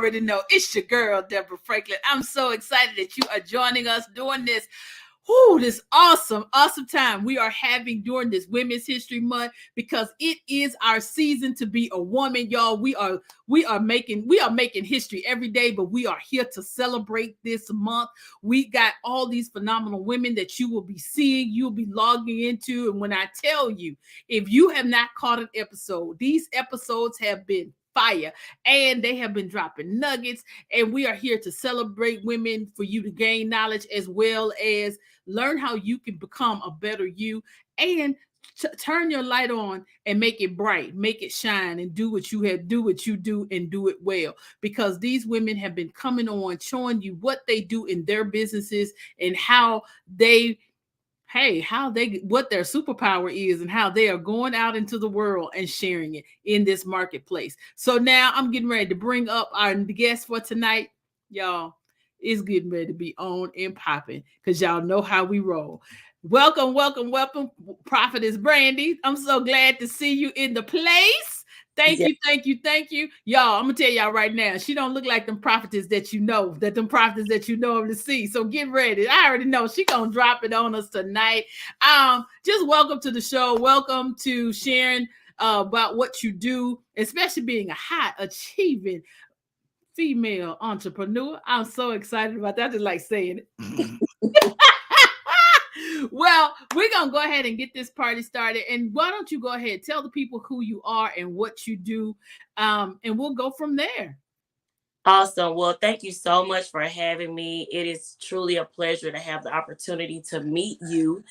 already know it's your girl, Deborah Franklin. I'm so excited that you are joining us during this this awesome time we are having during this Women's History Month, because it is our season to be a woman, y'all. We are making history every day, but we are here to celebrate this month. We got all these phenomenal women that you will be seeing, you'll be logging into. And when I tell you, if you have not caught an episode, these episodes have been fire, and they have been dropping nuggets, and we are here to celebrate women, for you to gain knowledge as well as learn how you can become a better you, and turn your light on and make it bright, make it shine, and do what you do and do it well, because these women have been coming on showing you what they do in their businesses, and how they what their superpower is, and how they are going out into the world and sharing it in this marketplace. So now I'm getting ready to bring up our guest for tonight. Y'all, it's getting ready to be on and popping, because y'all know how we roll. Welcome, Prophetess Brandi. I'm so glad to see you in the place. Thank you. Y'all, I'm gonna tell y'all right now, she don't look like them prophetess that you know to see. So get ready. I already know she gonna drop it on us tonight. Just welcome to the show. Welcome to sharing about what you do, especially being a high achieving female entrepreneur. I'm so excited about that. I just like saying it. Well, we're going to go ahead and get this party started. And why don't you go ahead, tell the people who you are and what you do, and we'll go from there. Awesome. Well, thank you so much for having me. It is truly a pleasure to have the opportunity to meet you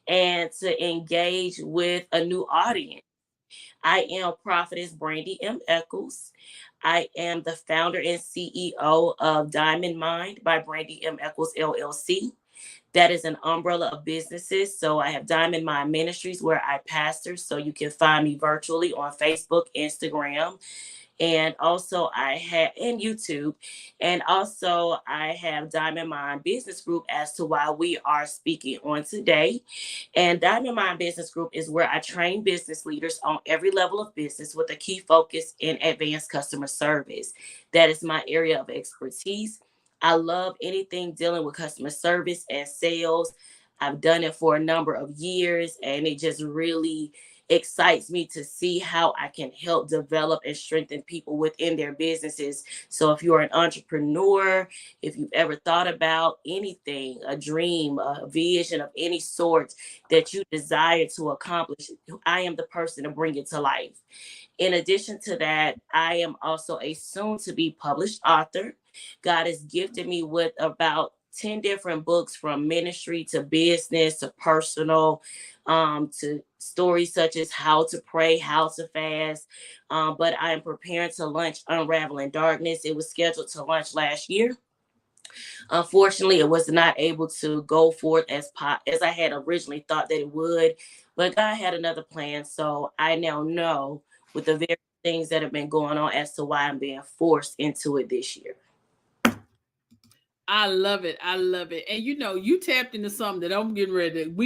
and to engage with a new audience. I am Prophetess Brandi Echols. I am the founder and CEO of Diamond Mind by Brandi Echols, LLC. That is an umbrella of businesses. So I have Diamond Mind Ministries, where I pastor. So you can find me virtually on Facebook, Instagram, and also I have in YouTube. And also I have Diamond Mind Business Group, as to why we are speaking on today. And Diamond Mind Business Group is where I train business leaders on every level of business, with a key focus in advanced customer service. That is my area of expertise. I love anything dealing with customer service and sales. I've done it for a number of years, and it just really excites me to see how I can help develop and strengthen people within their businesses. So if you're an entrepreneur, if you've ever thought about anything, a dream, a vision of any sort that you desire to accomplish, I am the person to bring it to life. In addition to that, I am also a soon to be published author. God has gifted me with about 10 different books, from ministry to business to personal, to stories such as how to pray, how to fast. But I am preparing to launch Unraveling Darkness. It was scheduled to launch last year. Unfortunately, it was not able to go forth as I had originally thought that it would. But God had another plan. So I now know, with the various things that have been going on, as to why I'm being forced into it this year. I love it. And you tapped into something that we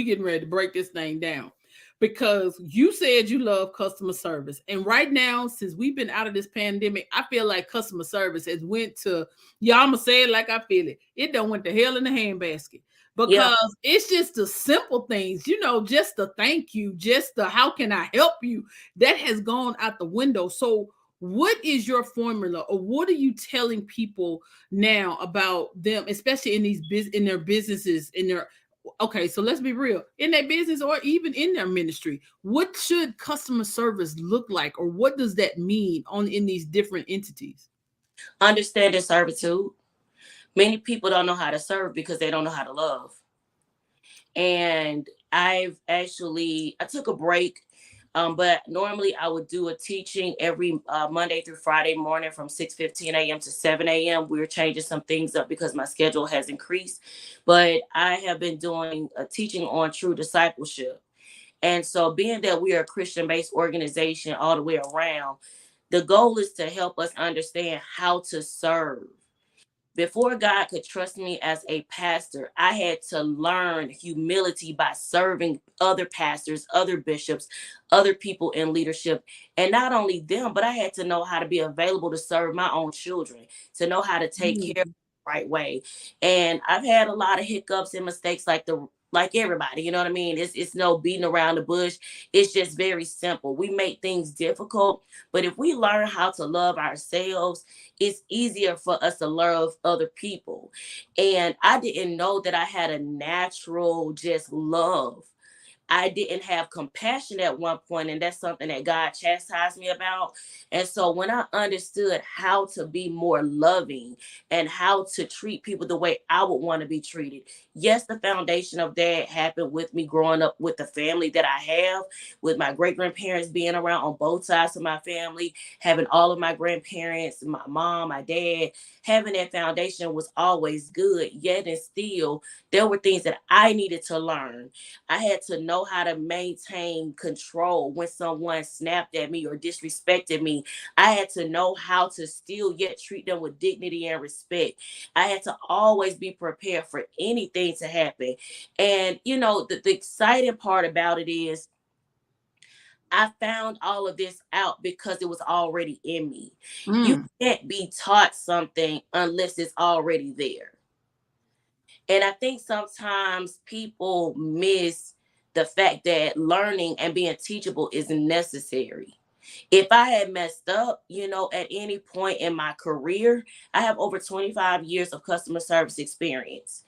getting ready to break this thing down, because you said you love customer service. And right now, since we've been out of this pandemic, I feel like customer service has went to, I'm gonna say it like I feel it. It done went to hell in the handbasket, because it's just the simple things, just the thank you, just the how can I help you, that has gone out the window. So what is your formula, or what are you telling people now about them, especially in their businesses, okay, so let's be real, in their business or even in their ministry? What should customer service look like, or what does that mean in these different entities? Understanding servitude. Many people don't know how to serve because they don't know how to love. And I took a break. But normally I would do a teaching every Monday through Friday morning from 6:15 a.m. to 7 a.m. We're changing some things up because my schedule has increased. But I have been doing a teaching on true discipleship. And so, being that we are a Christian-based organization all the way around, the goal is to help us understand how to serve. Before God could trust me as a pastor, I had to learn humility by serving other pastors, other bishops, other people in leadership. And not only them, but I had to know how to be available to serve my own children, to know how to take care of Mm. the right way. And I've had a lot of hiccups and mistakes like everybody, you know what I mean? It's no beating around the bush. It's just very simple. We make things difficult, but if we learn how to love ourselves, it's easier for us to love other people. And I didn't know that I had a natural just love. I didn't have compassion at one point, and that's something that God chastised me about. And so when I understood how to be more loving and how to treat people the way I would want to be treated, yes, the foundation of that happened with me growing up with the family that I have, with my great grandparents being around on both sides of my family, having all of my grandparents, my mom, my dad, having that foundation was always good. Yet and still, there were things that I needed to learn. I had to know how to maintain control when someone snapped at me or disrespected me. I had to know how to still yet treat them with dignity and respect. I had to always be prepared for anything to happen. And, the exciting part about it is I found all of this out because it was already in me. You Mm. can't be taught something unless it's already there. And I think sometimes people miss the fact that learning and being teachable is necessary. If I had messed up, at any point in my career, I have over 25 years of customer service experience.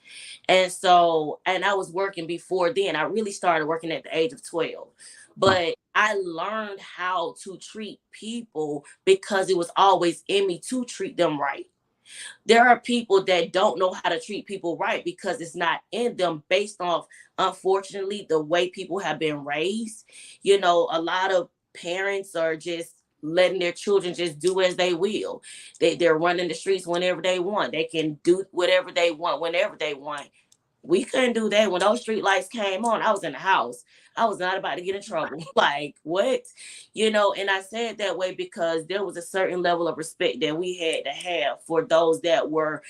And I was working before then. I really started working at the age of 12. But I learned how to treat people because it was always in me to treat them right. There are people that don't know how to treat people right because it's not in them based off, unfortunately, the way people have been raised. A lot of parents are just letting their children just do as they will. They're running the streets whenever they want. They can do whatever they want whenever they want. We couldn't do that. When those street lights came on, I was in the house. I was not about to get in trouble. Like, what? And I said that way because there was a certain level of respect that we had to have for those that were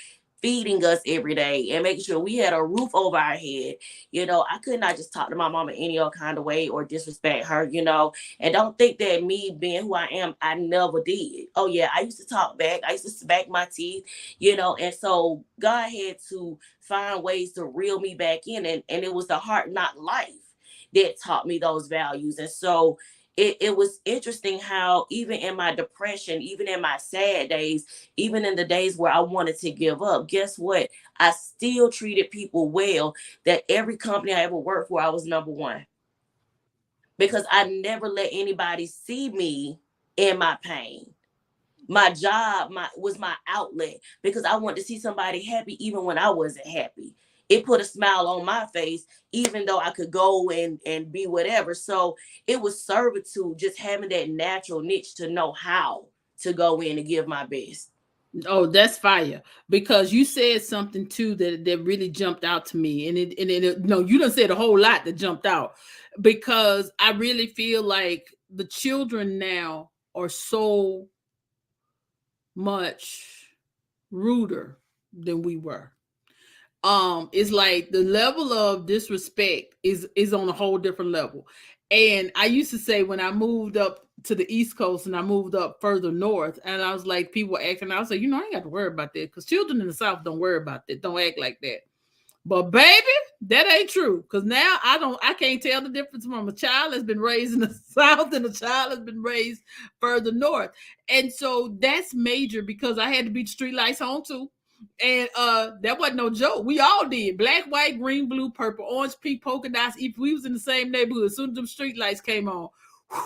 feeding us every day and making sure we had a roof over our head. I could not just talk to my mama any old kind of way or disrespect her, and don't think that me being who I am, I never did. Oh yeah, I used to talk back. I used to smack my teeth, and so God had to find ways to reel me back in. And it was the hard knock life that taught me those values. And so it was interesting how even in my depression, even in my sad days, even in the days where I wanted to give up, guess what? I still treated people well. That every company I ever worked for, I was number one because I never let anybody see me in my pain. My job was my outlet because I wanted to see somebody happy even when I wasn't happy. It put a smile on my face even though I could go and be whatever. So it was servitude, just having that natural niche to know how to go in and give my best. Oh, that's fire. Because you said something too that really jumped out to me. And no, you done said a whole lot that jumped out. Because I really feel like the children now are so much ruder than we were. It's like the level of disrespect is on a whole different level. And I used to say when I moved up to the East Coast and I moved up further north, and I was like, people were acting, I was like, I ain't got to worry about that because children in the South don't worry about that, don't act like that. But baby, that ain't true. Cause now I can't tell the difference from a child that's been raised in the South and a child that's been raised further north. And so that's major because I had to beat the street lights home too. And that wasn't no joke. We all did. Black, white, green, blue, purple, orange, pink, polka dots. If we was in the same neighborhood, as soon as them street lights came on, whew,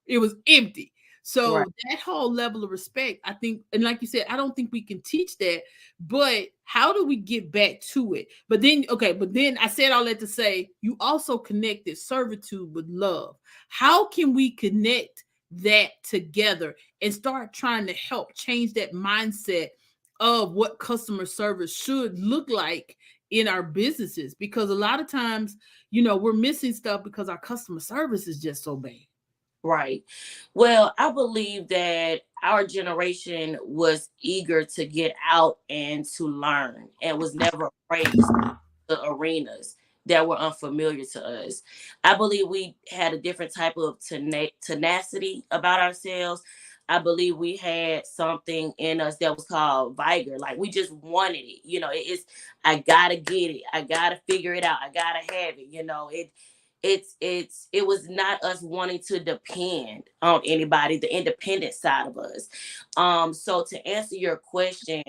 it was empty. Right. So that whole level of respect, I think, and like you said, I don't think we can teach that, but how do we get back to it? But then I said all that to say you also connected servitude with love. How can we connect that together and start trying to help change that mindset of what customer service should look like in our businesses? Because a lot of times, we're missing stuff because our customer service is just so bad. Right. Well, I believe that our generation was eager to get out and to learn and was never afraid to the arenas that were unfamiliar to us. I believe we had a different type of tenacity about ourselves. I believe we had something in us that was called vigor. Like we just wanted it. It's I gotta get it. I gotta figure it out. I gotta have it. It was not us wanting to depend on anybody, the independent side of us. So to answer your question,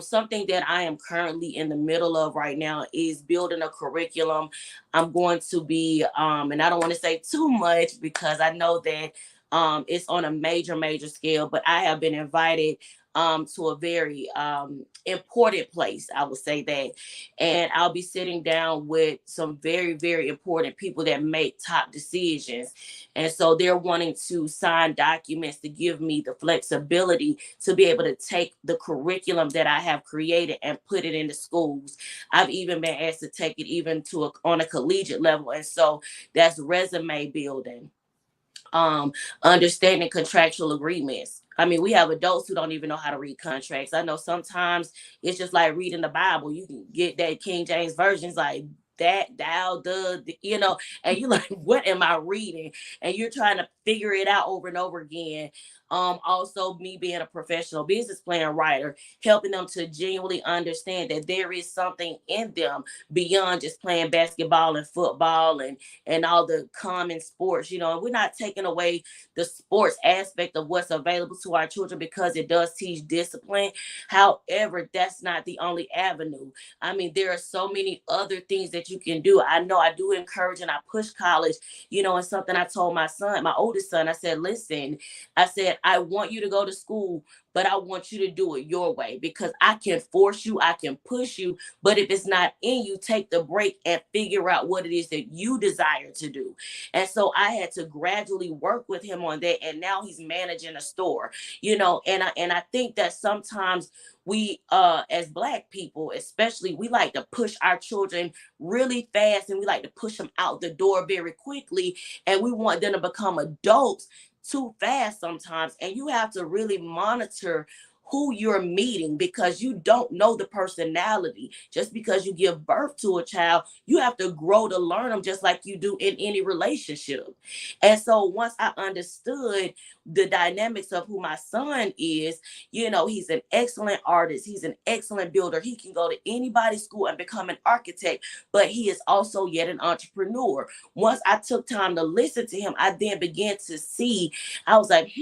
something that I am currently in the middle of right now is building a curriculum. I'm going to be, and I don't want to say too much because I know that it's on a major scale, but I have been invited to a very important place, I would say that. And I'll be sitting down with some very important people that make top decisions. And so they're wanting to sign documents to give me the flexibility to be able to take the curriculum that I have created and put it into schools. I've even been asked to take it even on a collegiate level. And so that's resume building, understanding contractual agreements. I mean, we have adults who don't even know how to read contracts. I know sometimes it's just like reading the Bible. You can get that King James version, it's like that, thou, and you're like, what am I reading? And you're trying to figure it out over and over again. Also, me being a professional business plan writer, helping them to genuinely understand that there is something in them beyond just playing basketball and football and all the common sports. And we're not taking away the sports aspect of what's available to our children because it does teach discipline. However, that's not the only avenue. I mean, there are so many other things that you can do. I know I do encourage and I push college, and something I told my son, my oldest son, I said, listen, I said, I want you to go to school, but I want you to do it your way because I can force you, I can push you, but if it's not in you, take the break and figure out what it is that you desire to do. And so I had to gradually work with him on that. And now he's managing a store, and I think that sometimes we as Black people especially, we like to push our children really fast and we like to push them out the door very quickly, and we want them to become adults too fast sometimes. And you have to really monitor who you're meeting because you don't know the personality. Just because you give birth to a child, you have to grow to learn them just like you do in any relationship. And so once I understood the dynamics of who my son is, he's an excellent artist, he's an excellent builder, he can go to anybody's school and become an architect, but he is also yet an entrepreneur. Once I took time to listen to him, I then began to see, I was like,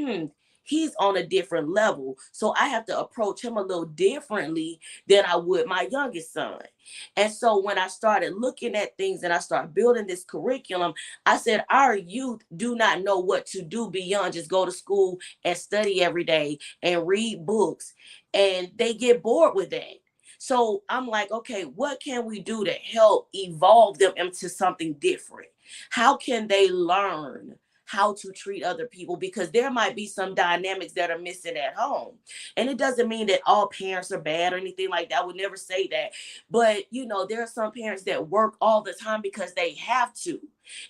he's on a different level. So I have to approach him a little differently than I would my youngest son. And so when I started looking at things and I started building this curriculum, I said, our youth do not know what to do beyond just go to school and study every day and read books. And they get bored with that. So I'm like, okay, what can we do to help evolve them into something different? How can they learn how to treat other people? Because there might be some dynamics that are missing at home. And it doesn't mean that all parents are bad or anything like that. I would never say that. But, there are some parents that work all the time because they have to.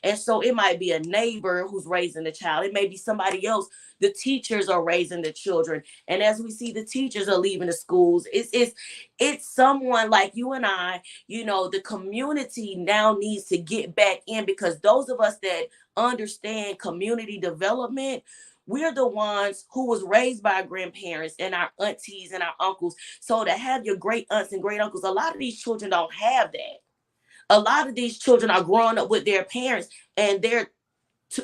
And so it might be a neighbor who's raising the child. It may be somebody else. The teachers are raising the children. And as we see, the teachers are leaving the schools. It's someone like you and I, the community now needs to get back in, because those of us that understand community development, we're the ones who was raised by our grandparents and our aunties and our uncles. So to have your great aunts and great uncles, a lot of these children don't have that. A lot of these children are growing up with their parents and they're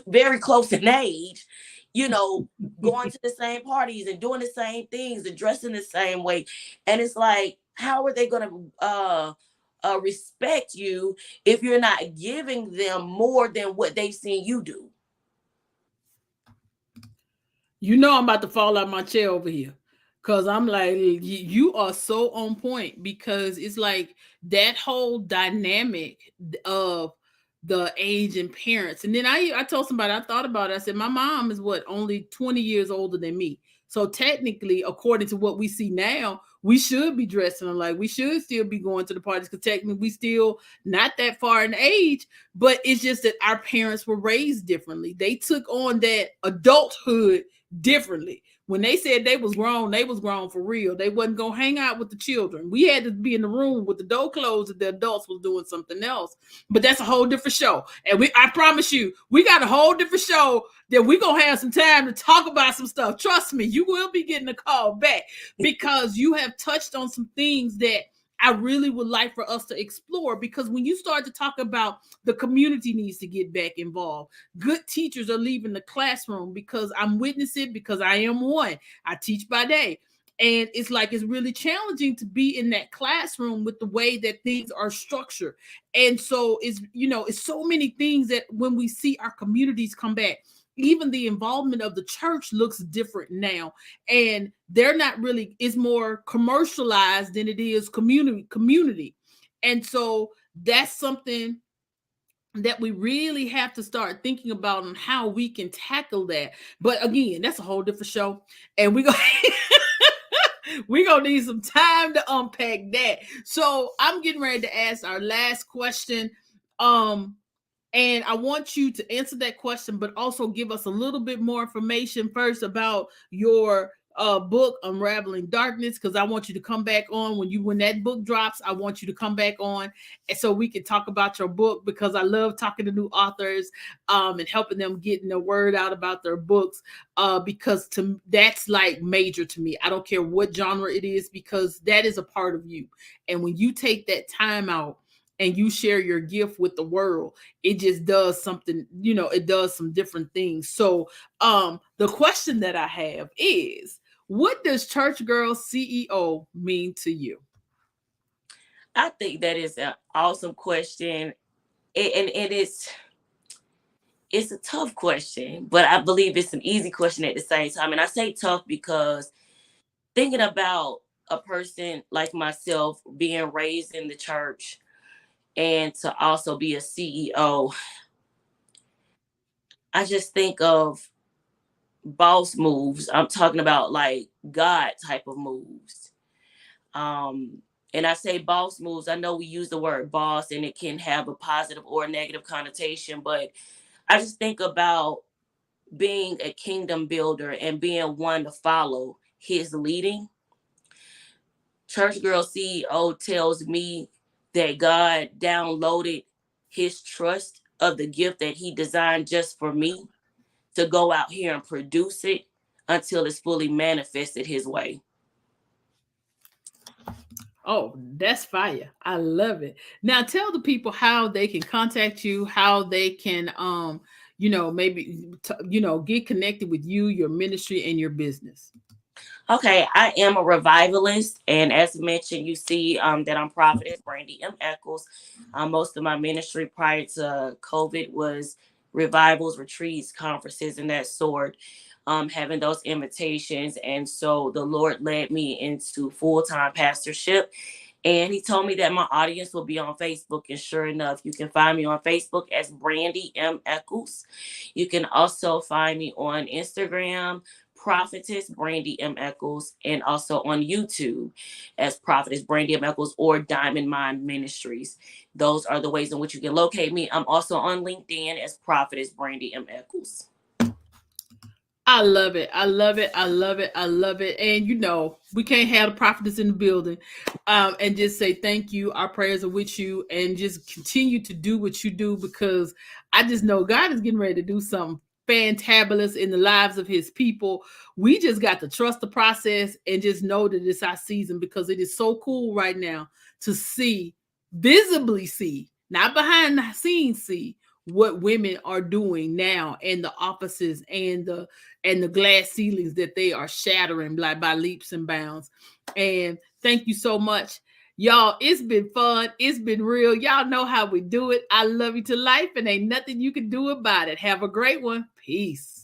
very close in age, going to the same parties and doing the same things and dressing the same way. And it's like, how are they going to respect you if you're not giving them more than what they've seen you do? I'm about to fall out my chair over here. Cause I'm like, you are so on point, because it's like that whole dynamic of the age and parents. And then I told somebody, I thought about it. I said, my mom is only 20 years older than me. So technically, according to what we see now, we should be dressing alike. We should still be going to the parties because technically we still not that far in age, but it's just that our parents were raised differently. They took on that adulthood differently. When they said they was grown for real. They wasn't gonna hang out with the children. We had to be in the room with the door closed if the adults was doing something else. But that's a whole different show. And I promise you, we got a whole different show that we gonna have some time to talk about some stuff. Trust me, you will be getting a call back because you have touched on some things that I really would like for us to explore, because when you start to talk about the community needs to get back involved, good teachers are leaving the classroom, because I'm witnessing, because I am one. I teach by day. And it's like it's really challenging to be in that classroom with the way that things are structured. And so it's so many things that when we see our communities come back, even the involvement of the church looks different now, and they're not really, it's more commercialized than it is community. And so that's something that we really have to start thinking about on how we can tackle that. But again, that's a whole different show, and we're gonna need some time to unpack that. So I'm getting ready to ask our last question. And I want you to answer that question, but also give us a little bit more information first about your book, Unraveling Darkness, because I want you to come back on when that book drops. I want you to come back on, and so we can talk about your book, because I love talking to new authors and helping them getting the word out about their books, because that's like major to me. I don't care what genre it is, because that is a part of you. And when you take that time out and you share your gift with the world, it just does something, it does some different things. So the question that I have is, what does Church Girl CEO mean to you? I think that is an awesome question. And it's a tough question, but I believe it's an easy question at the same time. And I say tough because thinking about a person like myself being raised in the church and to also be a CEO, I just think of boss moves. I'm talking about like God type of moves. And I say boss moves. I know we use the word boss and it can have a positive or a negative connotation, but I just think about being a kingdom builder and being one to follow his leading. Church Girl CEO tells me that God downloaded his trust of the gift that he designed just for me to go out here and produce it until it's fully manifested his way. Oh, that's fire. I love it. Now tell the people how they can contact you, how they can maybe get connected with you, your ministry, and your business. Okay, I am a revivalist, and as mentioned, you see that I'm Prophetess Brandi Echols. Most of my ministry prior to COVID was revivals, retreats, conferences, and that sort. Having those invitations, and so the Lord led me into full-time pastorship. And he told me that my audience will be on Facebook. And sure enough, you can find me on Facebook as Brandi Echols. You can also find me on Instagram, Prophetess Brandi Echols, and also on YouTube as Prophetess Brandi Echols or Diamond Mind Ministries. Those are the ways in which you can locate me. I'm also on LinkedIn as Prophetess Brandi Echols. I love it. I love it. I love it. I love it. And we can't have the prophetess in the building and just say thank you. Our prayers are with you, and just continue to do what you do, because I just know God is getting ready to do something fantabulous in the lives of his people. We just got to trust the process and just know that it's our season, because it is so cool right now to visibly see, not behind the scenes see, what women are doing now, and the offices and the glass ceilings that they are shattering by leaps and bounds. And thank you so much, y'all. It's been fun. It's been real. Y'all know how we do it. I love you to life, and ain't nothing you can do about it. Have a great one. Peace.